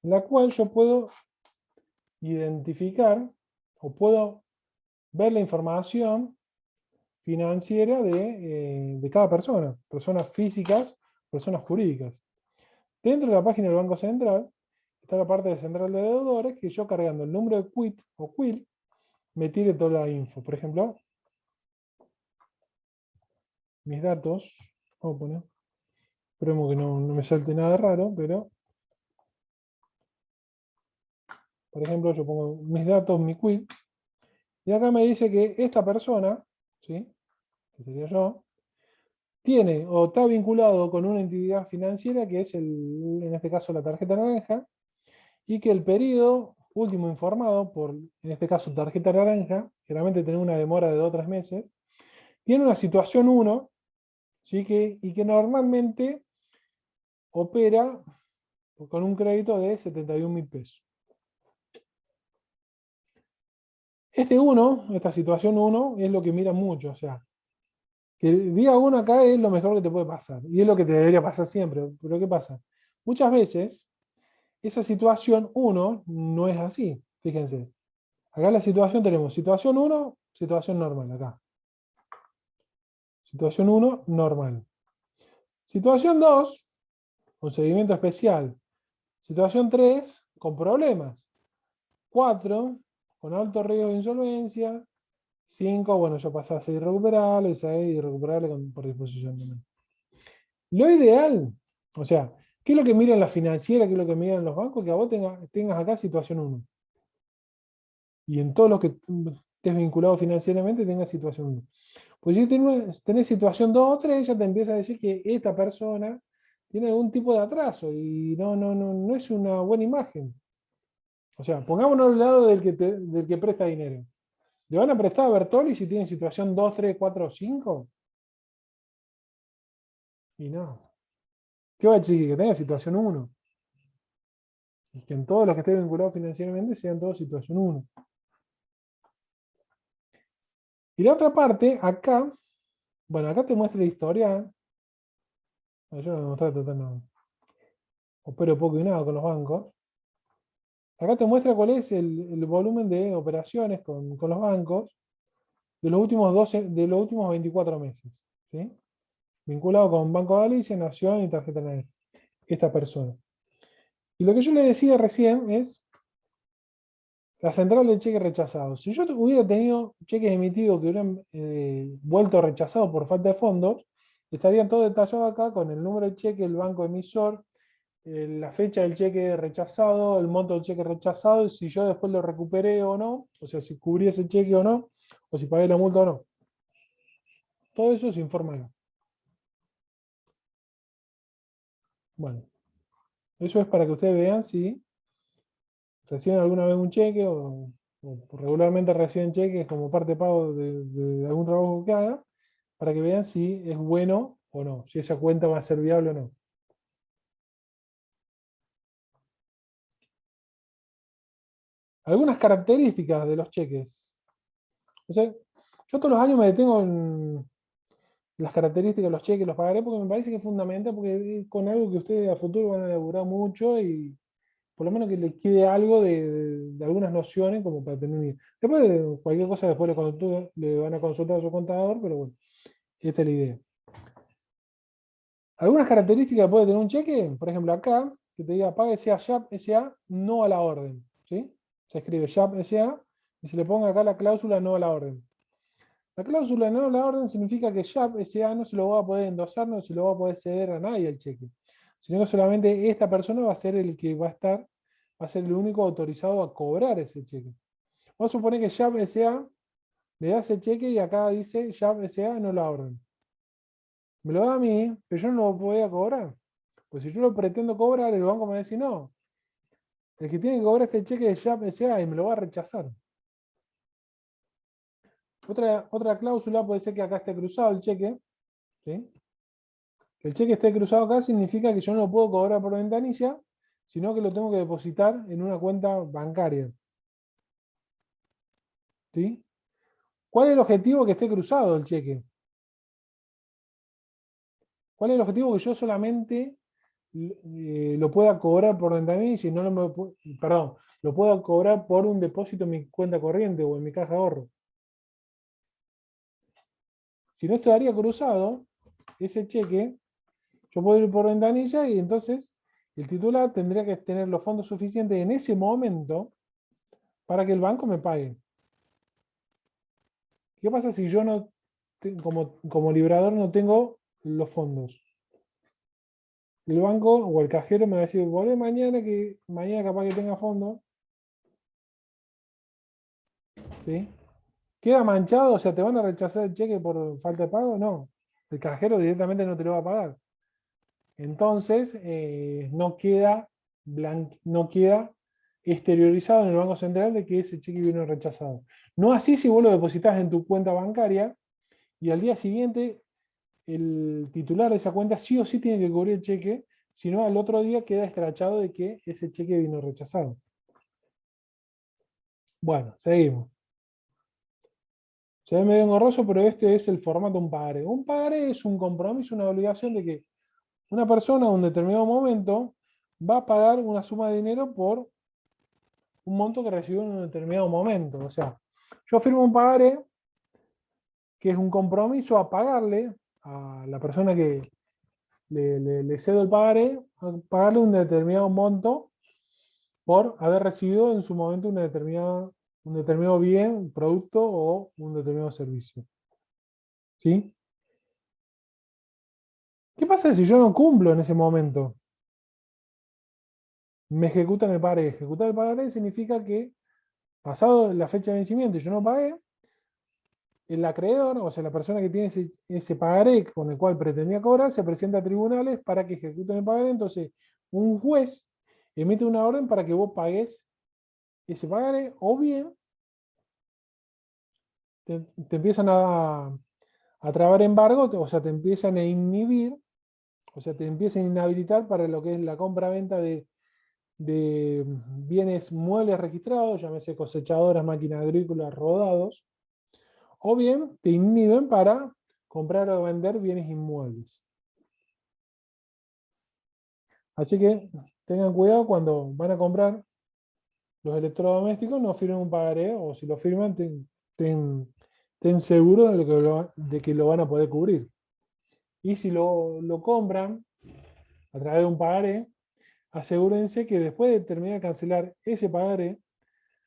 en la cual yo puedo identificar o puedo ver la información financiera de cada persona, personas físicas, personas jurídicas. Dentro de la página del Banco Central está la parte de central de deudores, que yo cargando el número de quit o quill me tire toda la info. Por ejemplo, mis datos, vamos a poner, esperemos que no me salte nada raro, pero por ejemplo yo pongo mis datos, mi quit, y acá me dice que esta persona, ¿sí? Que sería yo, tiene o está vinculado con una entidad financiera que es en este caso la tarjeta naranja, y que el periodo último informado por, en este caso, tarjeta naranja, generalmente tiene una demora de 2 o 3 meses, tiene una situación 1, ¿sí? Y que normalmente opera con un crédito de 71.000 pesos. Este 1, esta situación 1, es lo que mira mucho, o sea, que diga 1 acá es lo mejor que te puede pasar, y es lo que te debería pasar siempre, pero ¿qué pasa? Muchas veces, esa situación 1 no es así, fíjense. Acá en la situación tenemos situación 1, situación normal, acá. Situación 1, normal. Situación 2, con seguimiento especial. Situación 3, con problemas. 4, con alto riesgo de insolvencia. 5, bueno, ya pasás a irrecuperable. 6, irrecuperable por disposición de ley. Lo ideal, o sea, ¿qué es lo que miran la financiera, qué es lo que miran los bancos? Que a vos tengas acá situación 1. Y en todos los que estés vinculado financieramente tengas situación 1. Pues si tenés situación 2 o 3, ya te empieza a decir que esta persona tiene algún tipo de atraso y no es una buena imagen. O sea, pongámonos al lado del que presta dinero. ¿Le van a prestar a Bertoli si tiene situación 2, 3, 4 o 5? Y no. ¿Qué va a decir? Que tenga situación 1. Y que en todos los que estén vinculados financieramente sean todos situación 1. Y la otra parte, acá, bueno, acá te muestra el historial. Yo no trato tan, opero poco y nada con los bancos. Acá te muestra cuál es el volumen de operaciones con los bancos de los últimos 24 meses. ¿Sí? Vinculado con Banco de Galicia, Nación y Tarjeta Nacional. Esta persona. Y lo que yo le decía recién es la central del cheque rechazado. Si yo hubiera tenido cheques emitidos que hubieran vuelto rechazados por falta de fondos, estarían todo detallado acá con el número de cheque, el banco emisor, la fecha del cheque rechazado, el monto del cheque rechazado, y si yo después lo recuperé o no, o sea, si cubrí ese cheque o no, o si pagué la multa o no. Todo eso se informa acá. Bueno, eso es para que ustedes vean si reciben alguna vez un cheque o regularmente reciben cheques como parte de pago de algún trabajo que haga, para que vean si es bueno o no, si esa cuenta va a ser viable o no. Algunas características de los cheques. O sea, yo todos los años me detengo en las características de los cheques, los pagaré porque me parece que es fundamental, porque es con algo que ustedes a futuro van a elaborar mucho y por lo menos que les quede algo de algunas nociones como para tener una idea. Después, cualquier cosa después le van a consultar a su contador, pero bueno, esta es la idea. Algunas características que puede tener un cheque, por ejemplo acá, que te diga pague sea SHAP SA no a la orden. ¿Sí? Se escribe SHAP SA y se le ponga acá la cláusula no a la orden. La cláusula no a la orden significa que SHAP SA no se lo va a poder endosar, no se lo va a poder ceder a nadie el cheque, sino que solamente esta persona va a ser el que va a ser el único autorizado a cobrar ese cheque. Vamos a suponer que SHAP SA me da ese cheque y acá dice SHAP SA no a la orden. Me lo da a mí, pero yo no lo podía cobrar. Pues si yo lo pretendo cobrar, el banco me va a decir, no, el que tiene que cobrar este cheque de SHAP SA y me lo va a rechazar. Otra cláusula puede ser que acá esté cruzado el cheque. ¿Sí? Que el cheque esté cruzado acá significa que yo no lo puedo cobrar por ventanilla, sino que lo tengo que depositar en una cuenta bancaria. ¿Sí? ¿Cuál es el objetivo que esté cruzado el cheque? ¿Cuál es el objetivo que yo solamente lo pueda cobrar por ventanilla y no perdón, lo pueda cobrar por un depósito en mi cuenta corriente o en mi caja de ahorro? Si no estaría cruzado, ese cheque, yo puedo ir por ventanilla y entonces el titular tendría que tener los fondos suficientes en ese momento para que el banco me pague. ¿Qué pasa si yo no, como librador no tengo los fondos? El banco o el cajero me va a decir, volvé mañana, que mañana capaz que tenga fondos. ¿Sí? ¿Queda manchado? O sea, ¿te van a rechazar el cheque por falta de pago? No. El cajero directamente no te lo va a pagar. Entonces, no queda exteriorizado en el Banco Central de que ese cheque vino rechazado. No así si vos lo depositas en tu cuenta bancaria y al día siguiente el titular de esa cuenta sí o sí tiene que cubrir el cheque, si no al otro día queda escrachado de que ese cheque vino rechazado. Bueno, seguimos. Se ve medio engorroso, pero este es el formato de un pagaré. Un pagaré es un compromiso, una obligación de que una persona en un determinado momento va a pagar una suma de dinero por un monto que recibió en un determinado momento. O sea, yo firmo un pagaré que es un compromiso a pagarle a la persona que le cedo el pagaré, a pagarle un determinado monto por haber recibido en su momento un determinado bien, un producto o un determinado servicio. ¿Sí? ¿Qué pasa si yo no cumplo en ese momento? Me ejecutan el pagaré. Ejecutar el pagaré significa que, pasado la fecha de vencimiento y yo no pagué, el acreedor, o sea, la persona que tiene ese pagaré con el cual pretendía cobrar, se presenta a tribunales para que ejecuten el pagaré. Entonces, un juez emite una orden para que vos pagues ese pagaré, o bien te empiezan a trabar embargo, o sea, te empiezan a inhibir, o sea, te empiezan a inhabilitar para lo que es la compra-venta de de bienes muebles registrados, llámese cosechadoras, máquinas agrícolas, rodados, o bien te inhiben para comprar o vender bienes inmuebles. Así que tengan cuidado cuando van a comprar los electrodomésticos, no firmen un pagaré, o si lo firman, ten seguro de que lo van a poder cubrir. Y si lo compran a través de un pagaré, asegúrense que después de terminar de cancelar ese pagaré,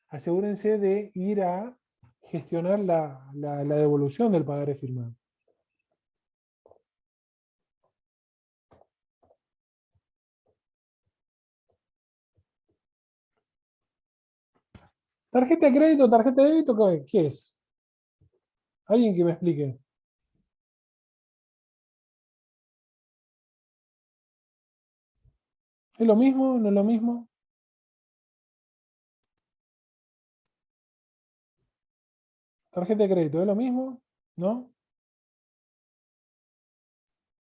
asegúrense de ir a gestionar la devolución del pagaré firmado. ¿Tarjeta de crédito, tarjeta de débito, qué es? ¿Alguien que me explique? ¿Es lo mismo? ¿No es lo mismo? ¿Tarjeta de crédito es lo mismo? ¿No?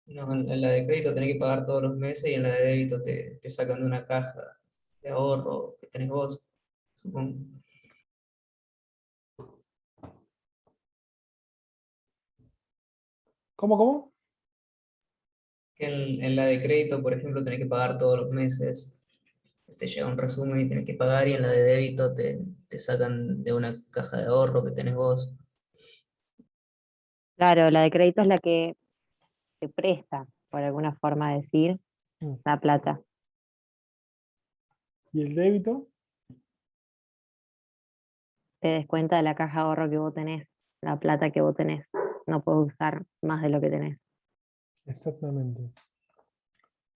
No, en la de crédito tenés que pagar todos los meses y en la de débito te sacan de una caja de ahorro que tenés vos, supongo. ¿Cómo? Que en la de crédito, por ejemplo, tenés que pagar todos los meses. Te llega un resumen y tenés que pagar, y en la de débito te sacan de una caja de ahorro que tenés vos. Claro, la de crédito es la que te presta, por alguna forma de decir, Mm. la plata. ¿Y el débito? Te descuenta de la caja de ahorro que vos tenés, la plata que vos tenés. No puedes usar más de lo que tenés. Exactamente.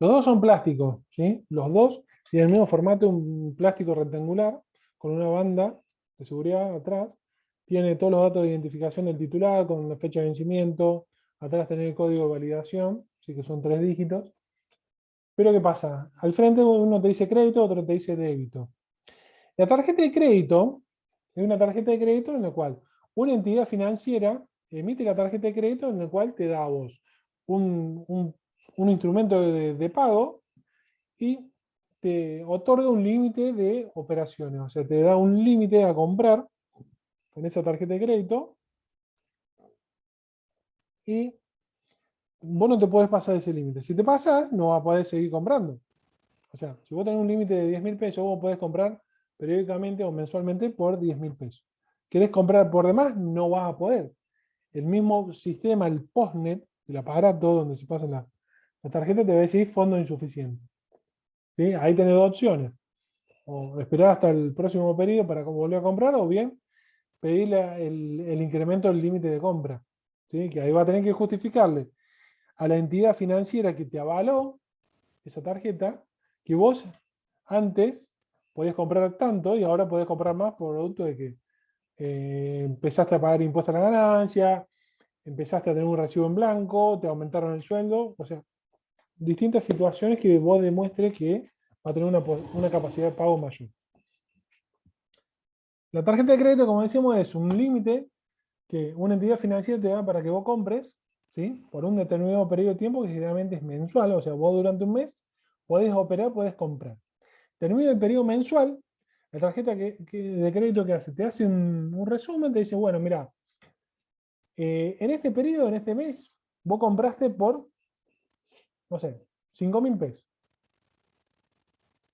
Los dos son plásticos, ¿sí? Los dos tienen el mismo formato, un plástico rectangular con una banda de seguridad atrás. Tiene todos los datos de identificación del titular con la fecha de vencimiento. Atrás tiene el código de validación, así que son 3 dígitos. Pero ¿qué pasa? Al frente uno te dice crédito, otro te dice débito. La tarjeta de crédito es una tarjeta de crédito en la cual una entidad financiera emite la tarjeta de crédito en la cual te da a vos un instrumento de pago y te otorga un límite de operaciones. O sea, te da un límite a comprar con esa tarjeta de crédito y vos no te podés pasar ese límite. Si te pasas, no vas a poder seguir comprando. O sea, si vos tenés un límite de 10.000 pesos, vos podés comprar periódicamente o mensualmente por 10.000 pesos. ¿Querés comprar por demás? No vas a poder. El mismo sistema, el postnet, el aparato donde se pasan la tarjeta, te va a decir fondo insuficiente. ¿Sí? Ahí tenés dos opciones. O esperar hasta el próximo periodo para volver a comprar, o bien pedirle el incremento del límite de compra. ¿Sí? Que ahí va a tener que justificarle a la entidad financiera que te avaló esa tarjeta, que vos antes podías comprar tanto y ahora podés comprar más por producto de que empezaste a pagar impuestos a la ganancia, empezaste a tener un recibo en blanco, te aumentaron el sueldo, o sea, distintas situaciones que vos demuestres que va a tener una capacidad de pago mayor. La tarjeta de crédito, como decíamos, es un límite que una entidad financiera te da para que vos compres, ¿sí? Por un determinado periodo de tiempo que generalmente es mensual, o sea, vos durante un mes podés operar, podés comprar. Termina el periodo mensual, la tarjeta de crédito que hace, te hace un resumen, te dice, bueno, mira, en este periodo, en este mes, vos compraste por, no sé, 5.000 pesos.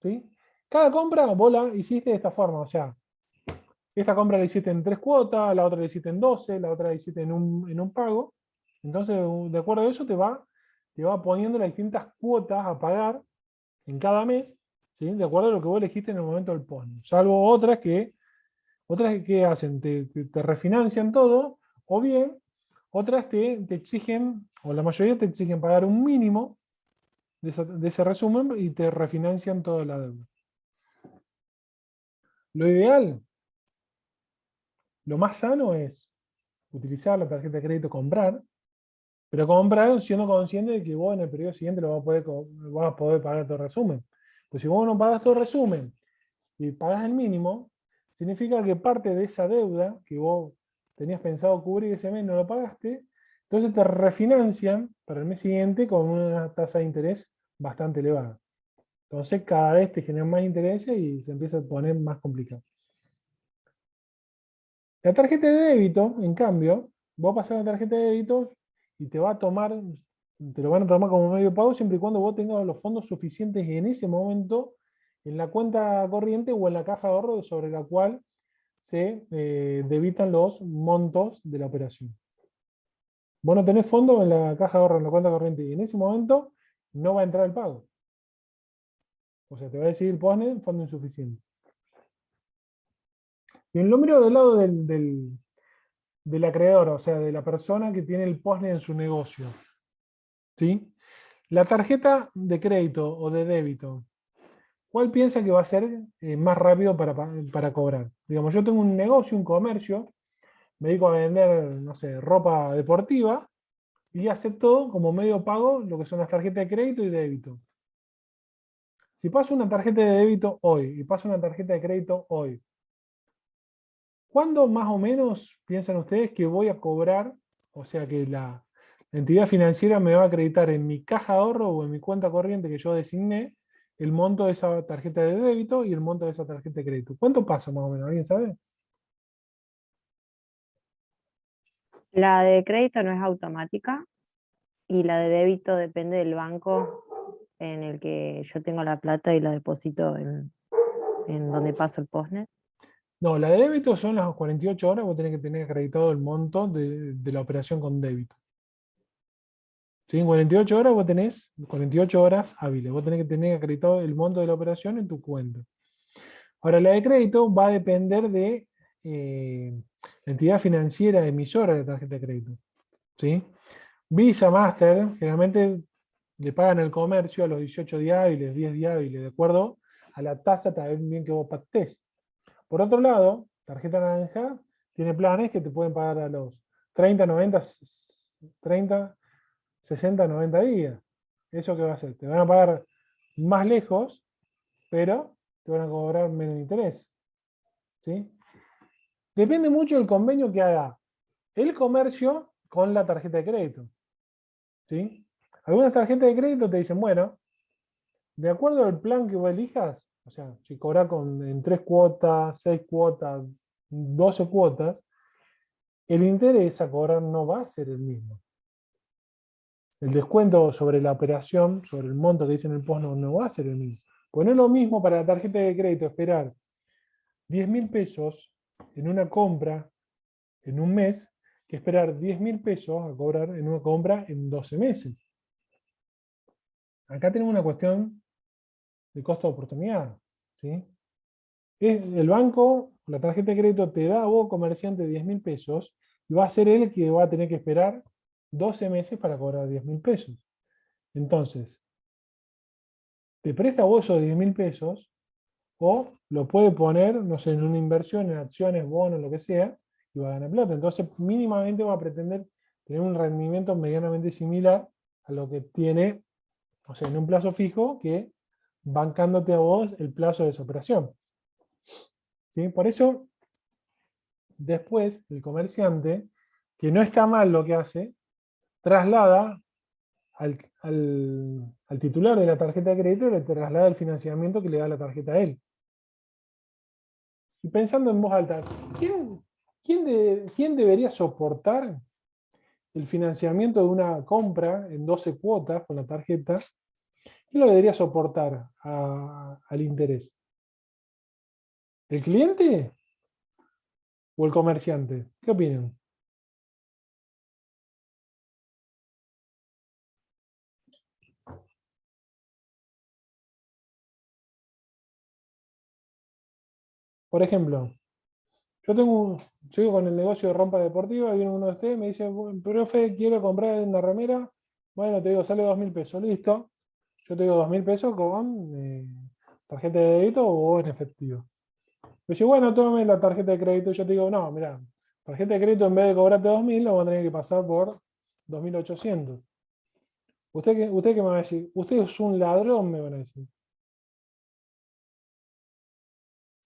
¿Sí? Cada compra vos la hiciste de esta forma, o sea, esta compra la hiciste en 3 cuotas, la otra la hiciste en 12, la otra la hiciste en un pago. Entonces, de acuerdo a eso, te va poniendo las distintas cuotas a pagar en cada mes, ¿sí? De acuerdo a lo que vos elegiste en el momento del post. Salvo otras que hacen, te refinancian todo, o bien otras te exigen, o la mayoría te exigen pagar un mínimo de ese resumen y te refinancian toda la deuda. Lo ideal, lo más sano es utilizar la tarjeta de crédito, comprar, pero comprar siendo consciente de que vos en el periodo siguiente lo vas a poder pagar todo el resumen. Pues si vos no pagas todo el resumen y pagas el mínimo, significa que parte de esa deuda que vos tenías pensado cubrir ese mes no lo pagaste, entonces te refinancian para el mes siguiente con una tasa de interés bastante elevada. Entonces cada vez te generan más intereses y se empieza a poner más complicado. La tarjeta de débito, en cambio, vos pasás la tarjeta de débito y te va a tomar, te lo van a tomar como medio pago siempre y cuando vos tengas los fondos suficientes en ese momento en la cuenta corriente o en la caja de ahorro sobre la cual se debitan los montos de la operación. Vos no tenés fondos en la caja de ahorro, en la cuenta corriente, y en ese momento no va a entrar el pago. O sea, te va a decir pone fondo insuficiente. Y el número del lado del acreedor, o sea, de la persona que tiene el POSNE en su negocio. ¿Sí? La tarjeta de crédito o de débito, ¿cuál piensa que va a ser más rápido para cobrar? Digamos, yo tengo un negocio, un comercio, me dedico a vender, no sé, ropa deportiva y acepto como medio pago lo que son las tarjetas de crédito y débito. Si paso una tarjeta de débito hoy y paso una tarjeta de crédito hoy, ¿cuándo más o menos piensan ustedes que voy a cobrar? O sea, que la entidad financiera me va a acreditar en mi caja de ahorro o en mi cuenta corriente que yo designé el monto de esa tarjeta de débito y el monto de esa tarjeta de crédito. ¿Cuánto pasa más o menos? ¿Alguien sabe? La de crédito no es automática y la de débito depende del banco en el que yo tengo la plata y la deposito en donde paso el postnet. No, la de débito son las 48 horas, vos tenés que tener acreditado el monto de la operación con débito. ¿Sí? En 48 horas vos tenés 48 horas hábiles, vos tenés que tener acreditado el monto de la operación en tu cuenta. Ahora, la de crédito va a depender de la entidad financiera emisora de la tarjeta de crédito. ¿Sí? Visa, Master, generalmente le pagan el comercio a los 18 días hábiles, 10 días hábiles, de acuerdo a la tasa también que vos pactés. Por otro lado, tarjeta naranja tiene planes que te pueden pagar a los 30, 90, 30, 60, 90 días. ¿Eso qué va a hacer? Te van a pagar más lejos, pero te van a cobrar menos interés. ¿Sí? Depende mucho del convenio que haga el comercio con la tarjeta de crédito. ¿Sí? Algunas tarjetas de crédito te dicen, bueno, de acuerdo al plan que vos elijas, o sea, si cobras en 3 cuotas, 6 cuotas, 12 cuotas, el interés a cobrar no va a ser el mismo. El descuento sobre la operación, sobre el monto que dice en el post, no va a ser el mismo. Pues no es lo mismo para la tarjeta de crédito esperar 10.000 pesos en una compra en un mes que esperar 10.000 pesos a cobrar en una compra en 12 meses. Acá tenemos una cuestión de costo de oportunidad. ¿Sí? El banco, la tarjeta de crédito te da a vos, comerciante, 10.000 pesos y va a ser él el que va a tener que esperar 12 meses para cobrar 10.000 pesos. Entonces, te presta a vos esos 10.000 pesos o lo puede poner, no sé, en una inversión, en acciones, bonos, lo que sea, y va a ganar plata. Entonces, mínimamente va a pretender tener un rendimiento medianamente similar a lo que tiene, o sea, en un plazo fijo, que bancándote a vos el plazo de esa operación. ¿Sí? Por eso, después, el comerciante, que no está mal lo que hace, traslada al titular de la tarjeta de crédito, le traslada el financiamiento que le da la tarjeta a él. Y pensando en voz alta, ¿quién debería soportar el financiamiento de una compra en 12 cuotas con la tarjeta? ¿Quién lo debería soportar al interés? ¿El cliente o el comerciante? ¿Qué opinan? Por ejemplo, sigo con el negocio de ropa deportiva, viene uno de ustedes y me dice, "Bueno, profe, quiero comprar una remera". Bueno, te digo, sale 2.000 pesos, listo. Yo te digo 2.000 pesos con tarjeta de débito o en efectivo. Me dice, bueno, tómame la tarjeta de crédito. Yo te digo, no, mira, tarjeta de crédito en vez de cobrarte 2.000, lo van a tener que pasar por 2.800. ¿Usted qué me va a decir? Usted es un ladrón, me van a decir.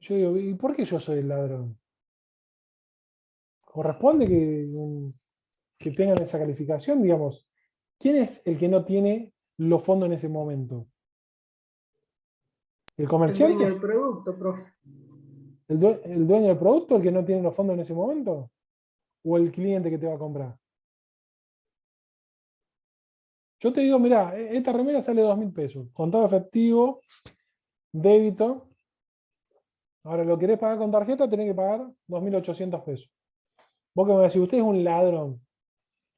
Yo digo, ¿y por qué yo soy el ladrón? ¿Corresponde que tengan esa calificación? Digamos, ¿quién es el que no tiene los fondos en ese momento? ¿El El comerciante? dueño del producto, profe. ¿El dueño del producto, el que no tiene los fondos en ese momento? ¿O el cliente que te va a comprar? Yo te digo, mira, esta remera sale 2.000 pesos. Contado efectivo, débito. Ahora, lo querés pagar con tarjeta, tenés que pagar 2.800 pesos. Vos que me decís, usted es un ladrón.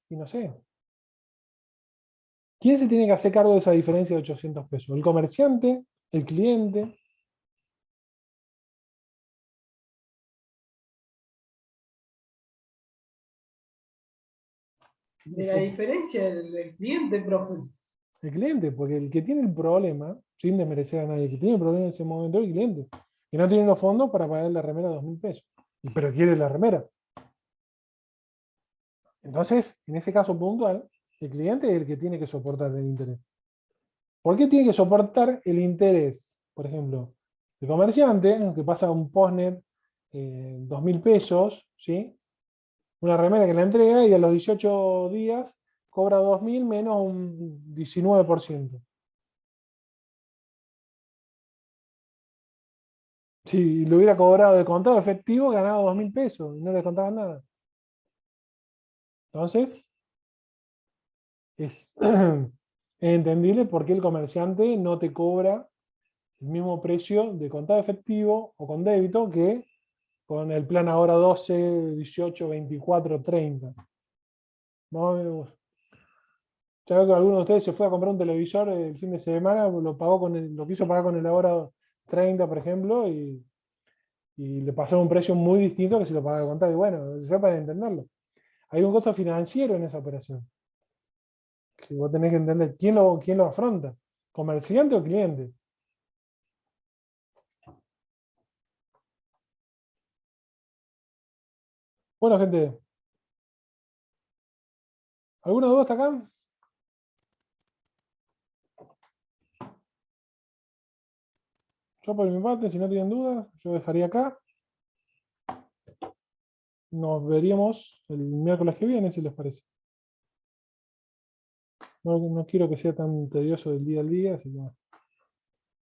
Y no sé. ¿Quién se tiene que hacer cargo de esa diferencia de 800 pesos? ¿El comerciante? ¿El cliente? De la diferencia del cliente, profe. El cliente, porque el que tiene el problema, sin desmerecer a nadie, el que tiene el problema en ese momento es el cliente, que no tiene los fondos para pagar la remera de 2.000 pesos, pero quiere la remera. Entonces, en ese caso puntual, el cliente es el que tiene que soportar el interés. ¿Por qué tiene que soportar el interés? Por ejemplo, el comerciante, que pasa un postnet 2.000 pesos, ¿sí? Una remera que la entrega y a los 18 días cobra 2.000 menos un 19%. Si lo hubiera cobrado de contado efectivo, ganaba 2.000 pesos y no le contaban nada. Entonces, es entendible por qué el comerciante no te cobra el mismo precio de contado efectivo o con débito que con el plan ahora 12, 18, 24, 30. ¿No? Ya veo que alguno de ustedes se fue a comprar un televisor el fin de semana, lo pagó lo quiso pagar con el ahora 30, por ejemplo, y le pasaron un precio muy distinto que si lo pagaba de contado. Y bueno, sepan entenderlo. Hay un costo financiero en esa operación. Si vos tenés que entender quién lo afronta, comerciante o cliente. Bueno, gente, ¿alguna duda hasta acá? Yo por mi parte, si no tienen dudas, yo dejaría acá. Nos veríamos el miércoles que viene, si les parece. No quiero que sea tan tedioso del día al día, así que...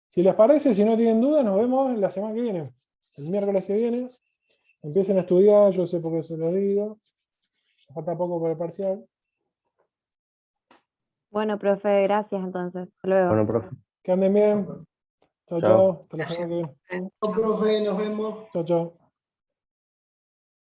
Si les parece, si no tienen dudas, nos vemos la semana que viene. El miércoles que viene. Empiecen a estudiar, yo sé por qué se los digo. Falta poco para el parcial. Bueno, profe, gracias entonces. Hasta luego. Bueno, profe. Que anden bien. Chao, Chao. chao. Hasta la semana que viene. Profe, nos vemos. Chao, chao.